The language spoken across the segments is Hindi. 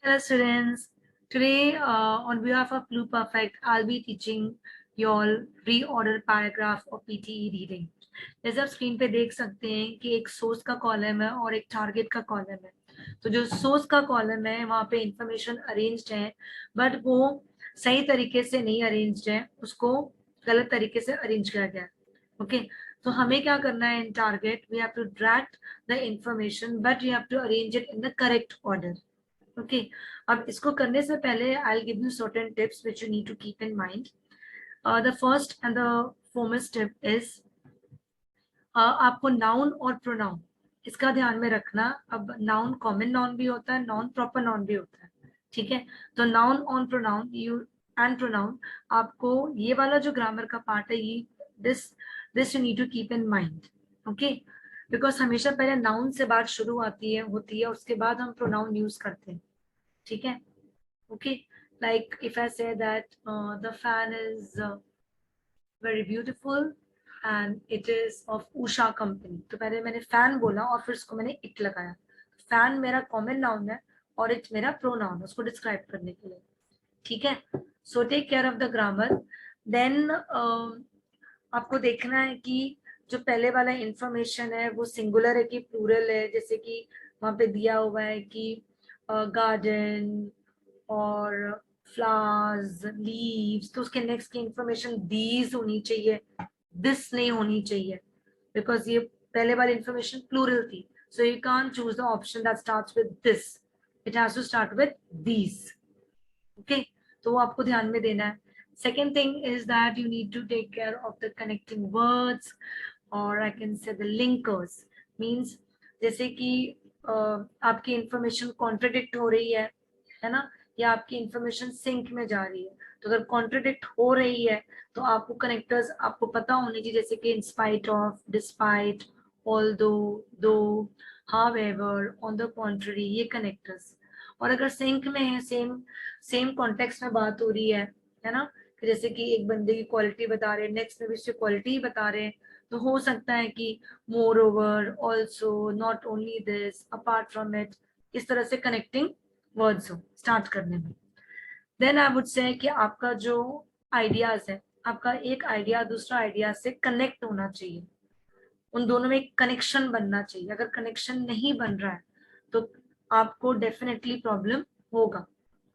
Hello students, today on behalf of Pluperfect, I'll be teaching you all reorder paragraph of PTE reading. जैसे आप स्क्रीन पे देख सकते हैं कि एक सोर्स का कॉलम है और एक टारगेट का कॉलम है। तो जो सोर्स का कॉलम है वहाँ पे इंफॉर्मेशन अरेंज्ड है, बट वो सही तरीके से नहीं अरेंज्ड है, उसको गलत तरीके से अरेंज किया गया है। ओके, तो हमें क्या करना है इन target, we have to drag the information but we have to arrange it in the correct order. Okay, अब इसको करने से पहले I will give you certain tips which you need to keep in mind. The first and the foremost tip is आपको नाउन और प्रोनाउन इसका ध्यान में रखना। अब नाउन कॉमन नाउन भी होता है, नाउन प्रॉपर नाउन भी होता है, ठीक है। तो noun on pronoun you and pronoun, आपको ये वाला जो ग्रामर का पार्ट है ये this you need to keep in mind. Okay, because हमेशा पहले नाउन से बात शुरू आती है होती है, उसके बाद हम प्रोनाउन यूज करते हैं, ठीक है। Okay, like if I say that the fan is very beautiful and it is of Usha company, तो पहले मैंने फैन बोला और फिर उसको मैंने इट लगाया। फैन मेरा कॉमन नाउन है और इट मेरा प्रोनाउन है उसको डिस्क्राइब करने के लिए, ठीक है। So take care of the grammar. Then आपको देखना है कि जो पहले वाला इंफॉर्मेशन है वो सिंगुलर है कि प्लूरल है। जैसे कि वहां पे दिया हुआ है कि गार्डन और फ्लावर्स, लीव्स, तो उसके नेक्स्ट की इंफॉर्मेशन दीज होनी चाहिए, दिस नहीं होनी चाहिए, बिकॉज ये पहले वाली इंफॉर्मेशन प्लूरल थी। So you can't choose the option that starts with this, it has to start with these. Okay, तो वो आपको ध्यान में देना है। Second thing is that you need to take care of the connecting words और I can say the linkers. Means जैसे कि आपकी इंफॉर्मेशन कॉन्ट्रडिक्ट हो रही है ना, या आपकी इंफॉर्मेशन सिंक में जा रही है। तो अगर कॉन्ट्रडिक्ट हो रही है तो आपको कनेक्टर्स आपको पता होने चाहिए, जैसे कि in spite of, despite, although, दो, हाउएवर, ऑन द कॉन्ट्ररी, ये कनेक्टर्स। और अगर सिंक में है, सेम कॉन्टेक्स्ट में बात हो रही है ना, कि जैसे कि एक बंदे की क्वालिटी बता रहे हैं, नेक्स्ट में भी उसकी क्वालिटी ही बता रहे हैं, तो हो सकता है कि more over, also, not only this, apart from it, इस तरह से कनेक्टिंग वर्ड्स हो स्टार्ट करने में। देन आई वुड से कि आपका जो आइडियाज है, आपका एक आइडिया दूसरा आइडिया से कनेक्ट होना चाहिए, उन दोनों में एक कनेक्शन बनना चाहिए। अगर कनेक्शन नहीं बन रहा है तो आपको डेफिनेटली प्रॉब्लम होगा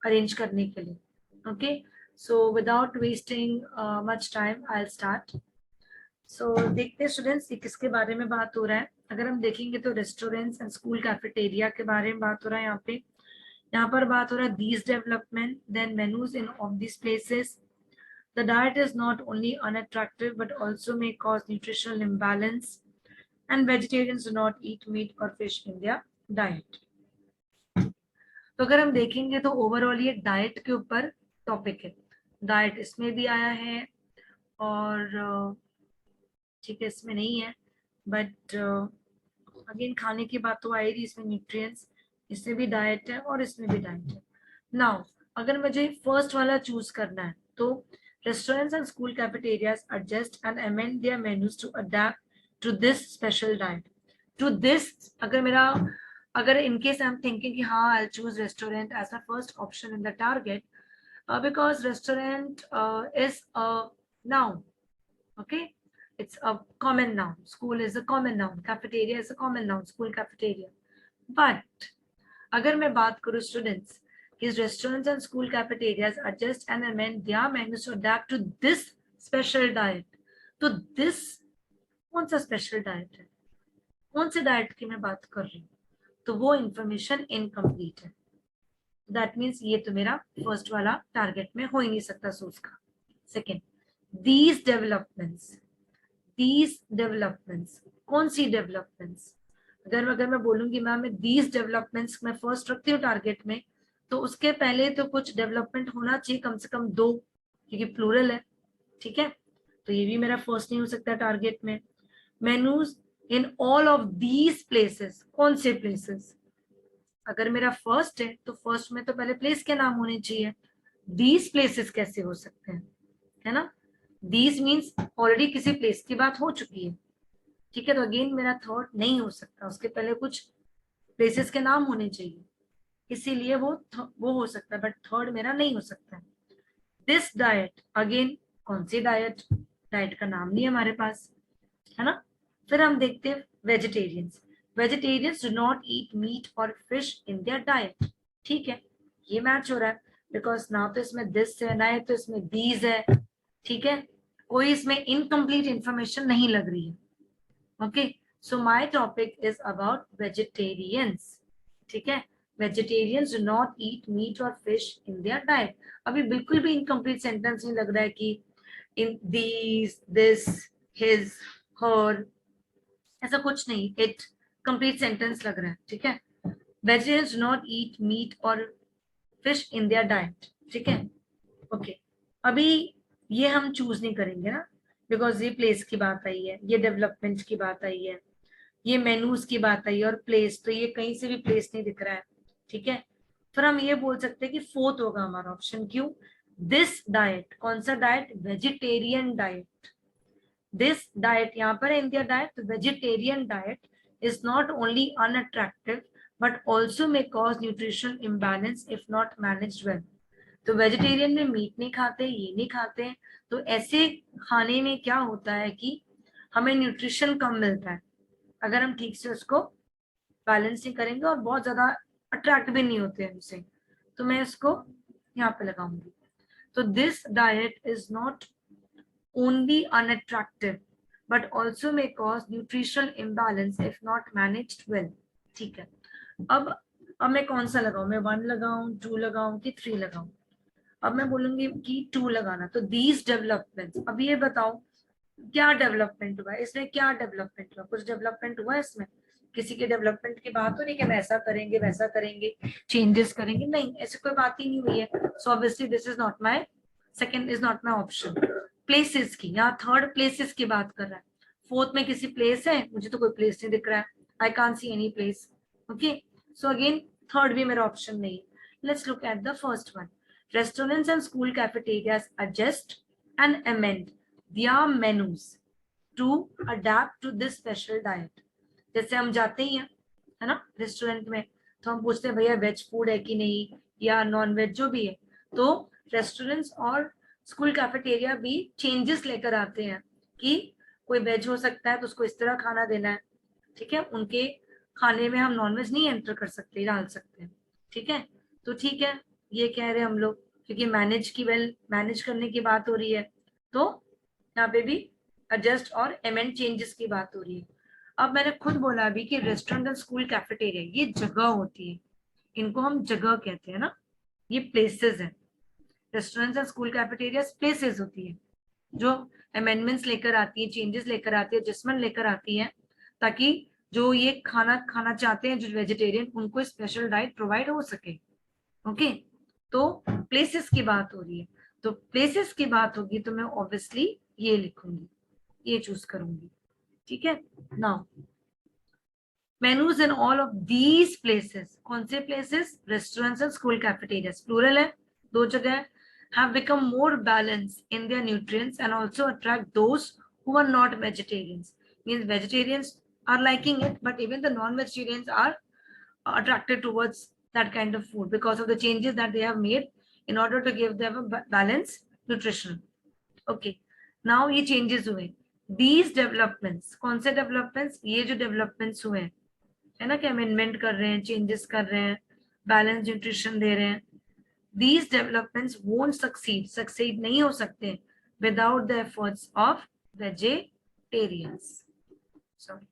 अरेंज करने के लिए। Okay, so without wasting much time I will start. So देखते हैं स्टूडेंट्स, ये किसके बारे में बात हो रहा है। अगर हम देखेंगे तो रेस्टोरेंट्स एंड स्कूल कैफेटेरिया के बारे में बात हो रहा है। यहाँ पर बात हो रहा है these development, then menus in of this places. The diet is not only unattractive but also may cause nutritional imbalance, and vegetarians do not eat meat or fish in their diet. तो अगर हम देखेंगे तो ओवरऑल ये डाइट के ऊपर टॉपिक है। डाइट इसमें भी आया है और ठीक है इसमें नहीं है, बट अगेन खाने की बात तो आई रही, इसमें न्यूट्रिएंट्स, इसमें भी डाइट है और इसमें भी डाइट है। नाउ अगर मुझे फर्स्ट वाला चूज करना है तो restaurants and school cafeterias adjust and amend their menus to adapt to this special diet. To this, अगर in case I'm thinking कि हाँ I'll choose restaurant as my first option in the target, because restaurant is a noun, okay, it's a common noun. School is a common noun, cafeteria is a common noun, school cafeteria. But अगर मैं बात करूँ students, his restaurants and school cafeterias adjust and amend their menus to adapt to this special diet. तो this कौन सा स्पेशल डाइट है, कौन से डाइट की मैं बात कर रही हूँ, तो वो इंफॉर्मेशन इनकम्प्लीट है। दैट मीन्स ये तो मेरा फर्स्ट वाला टारगेट में हो ही नहीं सकता सोर्स का। सेकेंड, दीज डेवलपमेंट्स, कौन सी डेवलपमेंट्स। अगर मैं बोलूंगी मैम दीज डेवलपमेंट्स मैं फर्स्ट रखती हूँ टारगेट में, तो उसके पहले तो कुछ डेवलपमेंट होना चाहिए, कम से कम दो, क्योंकि प्लूरल है, ठीक है। तो ये भी मेरा फर्स्ट नहीं हो सकता टारगेट में। Menus in all of these places, कौन से प्लेसेस। अगर मेरा फर्स्ट है तो फर्स्ट में तो पहले प्लेस के नाम होने चाहिए, दीज प्लेसेस कैसे हो सकते हैं, है ना। दीज मीन्स ऑलरेडी किसी प्लेस की बात हो चुकी है, ठीक है। तो अगेन मेरा थर्ड नहीं हो सकता, उसके पहले कुछ प्लेसेस के नाम होने चाहिए। इसीलिए वो हो सकता है, बट थर्ड मेरा नहीं हो सकता। दिस डाइट, अगेन कौन सी डाइट, डाइट का नाम नहीं है हमारे पास, है ना। फिर हम देखते हैं vegetarians. Vegetarians do not eat meat और फिश इन देयर डाइट। ठीक है, ये मैच हो रहा है, बिकॉज ना तो इसमें दिस है, ना तो इसमें दीज है। ठीक है, कोई इसमें इनकम्प्लीट इंफॉर्मेशन नहीं लग रही है। Okay, so my topic is about vegetarians. ठीक है, vegetarians do not eat meat और फिश इन देयर डाइट। अभी बिल्कुल भी इनकम्प्लीट सेंटेंस नहीं लग रहा है कि इन दीज, दिस, हिज, हर, ऐसा कुछ नहीं, इट कंप्लीट सेंटेंस लग रहा है। ठीक है, vegetarians do not eat meat और फिश इन देयर डाइट। ठीक है, ओके। अभी ये हम चूज नहीं करेंगे ना, बिकॉज ये प्लेस की बात आई है, ये डेवलपमेंट की बात आई है, ये मेनूज की बात आई है, और प्लेस तो ये कहीं से भी प्लेस नहीं दिख रहा है। ठीक है, फिर हम ये बोल सकते हैं कि फोर्थ होगा हमारा ऑप्शन। क्यों? दिस डाइट, कौन सा diet? Vegetarian diet. This diet यहाँ पर India diet, vegetarian diet is not only unattractive but also may cause nutritional imbalance if not managed well. तो वेजिटेरियन में मीट नहीं खाते, ये नहीं खाते, तो ऐसे खाने में क्या होता है कि हमें न्यूट्रिशन कम मिलता है अगर हम ठीक से उसको बैलेंस नहीं करेंगे, और बहुत ज्यादा अट्रैक्ट भी नहीं होते हैं उनसे। तो मैं इसको यहाँ पे लगाऊंगी। तो this diet is not only unattractive but also may cause nutritional imbalance if not managed well. ठीक है, अब मैं कौन सा लगाऊं? मैं 1 लगाऊं, 2 लगाऊं कि 3 लगाऊं? अब मैं बोलूंगी कि 2 लगाना। तो दीज डेवलपमेंट्स, अब ये बताओ क्या डेवलपमेंट हुआ इसमें? क्या डेवलपमेंट हुआ? कुछ डेवलपमेंट हुआ इसमें? किसी के डेवलपमेंट की बात तो नहीं कि हम ऐसा करेंगे वैसा करेंगे, चेंजेस करेंगे, नहीं, ऐसी कोई बात ही नहीं हुई है। So obviously this is not my, second is not my option. Places की, यहाँ थर्ड प्लेसेस की बात कर रहा है। फोर्थ में किसी प्लेस है? मुझे तो कोई प्लेस नहीं दिख रहा है, I can't see any place. Okay, so again third भी मेरा ऑप्शन नहीं है। Let's look at the first one. Restaurants and school cafeterias adjust and amend their menus to adapt to this special diet. जैसे हम जाते ही हैं, है ना, रेस्टोरेंट में, तो हम पूछते हैं भैया वेज फूड है कि नहीं, या नॉन वेज जो भी है। तो रेस्टोरेंट्स और स्कूल कैफेटेरिया भी चेंजेस लेकर आते हैं कि कोई वेज हो सकता है तो उसको इस तरह खाना देना है। ठीक है, उनके खाने में हम नॉनवेज नहीं एंटर कर सकते, डाल सकते हैं। ठीक है, तो ठीक है, ये कह रहे हैं हम लोग, क्योंकि मैनेज करने की बात हो रही है, तो यहाँ पे भी एडजस्ट और एमेंड चेंजेस की बात हो रही है। अब मैंने खुद बोला अभी कि रेस्टोरेंट एंड स्कूल कैफेटेरिया ये जगह होती है, इनको हम जगह कहते हैं ना, ये प्लेसेस है। Restaurants and school cafeteria places होती है जो अमेंडमेंट्स लेकर आती है, चेंजेस लेकर आती है, एडजस्टमेंट लेकर आती है, ताकि जो ये खाना खाना चाहते हैं जो वेजिटेरियन, उनको स्पेशल डाइट प्रोवाइड हो सके। ओके, तो प्लेसेस की बात हो रही है, तो प्लेसेस की बात होगी तो मैं ऑब्वियसली ये लिखूंगी, ये चूज करूंगी। ठीक है, now menus in all of these places, कौन से places? Restaurants and school cafeterias, plural है, दो जगह है, have become more balanced in their nutrients and also attract those who are not vegetarians. Means vegetarians are liking it, but even the non-vegetarians are attracted towards that kind of food because of the changes that they have made in order to give them a balanced nutrition. Okay, now ये changes हुए, these developments, कौन से developments? ये जो developments हुए हैं, है ना, कि अमेंडमेंट कर रहे हैं, चेंजेस कर रहे हैं, बैलेंस न्यूट्रिशन दे रहे हैं, these developments won't succeed नहीं हो सकते without the efforts of vegetarians. Sorry.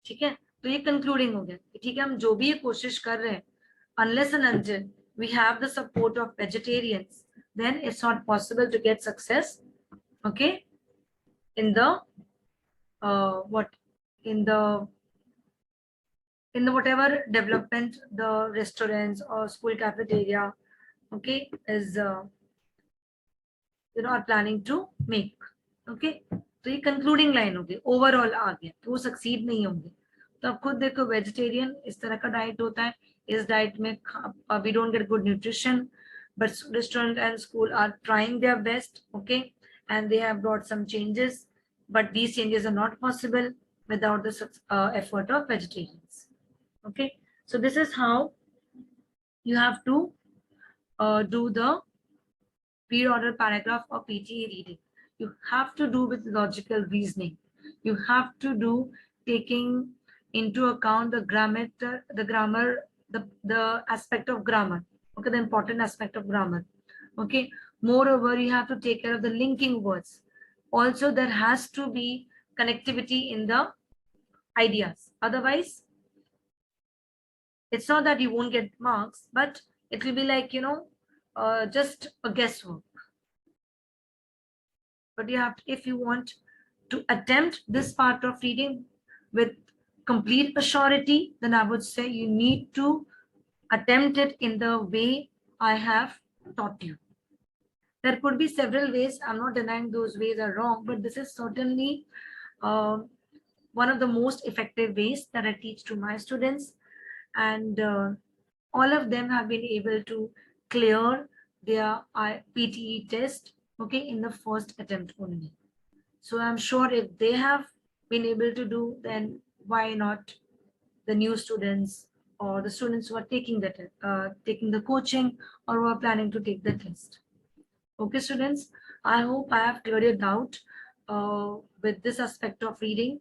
ठीक है, तो ये कंक्लूडिंग हो गया। ठीक है, हम जो भी ये कोशिश कर रहे हैं, unless and until we have the support of vegetarians, then it's not possible to get success. Okay, in the what in the whatever development the restaurants or school cafeteria, okay, is are planning to make. Okay, तो ये कंक्लूडिंग लाइन होगी, ओवरऑल आ गया तो वो सक्सीड नहीं होंगे। तो अब खुद देखो, वेजिटेरियन इस तरह का डाइट होता है, इस डाइट में we don't get good nutrition, but restaurant and school are trying their best, okay, and they have brought some changes, but these changes are not possible without the effort of vegetarians. Okay, so this is how you have to do the pre-order paragraph or PTE reading. You have to do with logical reasoning. You have to do taking into account the grammar, the aspect of grammar. Okay, the important aspect of grammar. Okay, moreover, you have to take care of the linking words. Also, there has to be connectivity in the ideas. Otherwise, it's not that you won't get marks, but it will be like, just a guesswork. But you have to, if you want to attempt this part of reading with complete assurity, then I would say you need to attempt it in the way I have taught you. There could be several ways. I'm not denying those ways are wrong, but this is certainly uh, one of the most effective ways that I teach to my students. And all of them have been able to clear their PTE test, okay, in the first attempt only. So I'm sure if they have been able to do, then why not the new students or the students who are taking the coaching or who are planning to take the test. Okay, students, I hope I have cleared your doubt with this aspect of reading.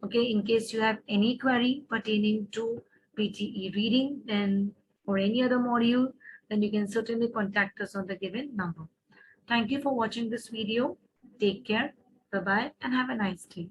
Okay, in case you have any query pertaining to PTE reading then or any other module, then you can certainly contact us on the given number. Thank you for watching this video. Take care. Bye-bye and have a nice day.